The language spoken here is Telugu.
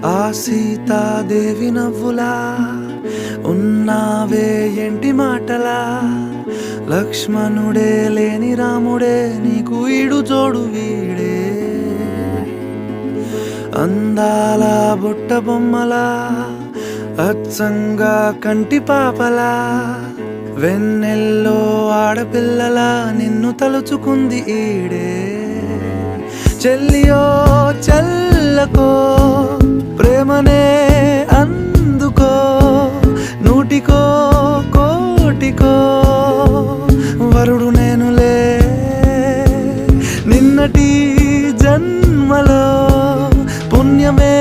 ఆ సీతాదేవి నవ్వులా ఉన్నావే ఎంటి మాటలా, లక్ష్మణుడే లేని రాముడే నీకు ఈడు జోడు వీడే. అందాల బుట్ట బొమ్మలా అచ్చంగా కంటి పాపలా, వెన్నెల్లో ఆడపిల్లలా నిన్ను తలుచుకుంది ఈడే. చెల్లియో చల్లకో ప్రేమనే అందుకో, నూటికో కోటికో వరుడు నేనులే. నిన్నటి జన్మలో పుణ్యమే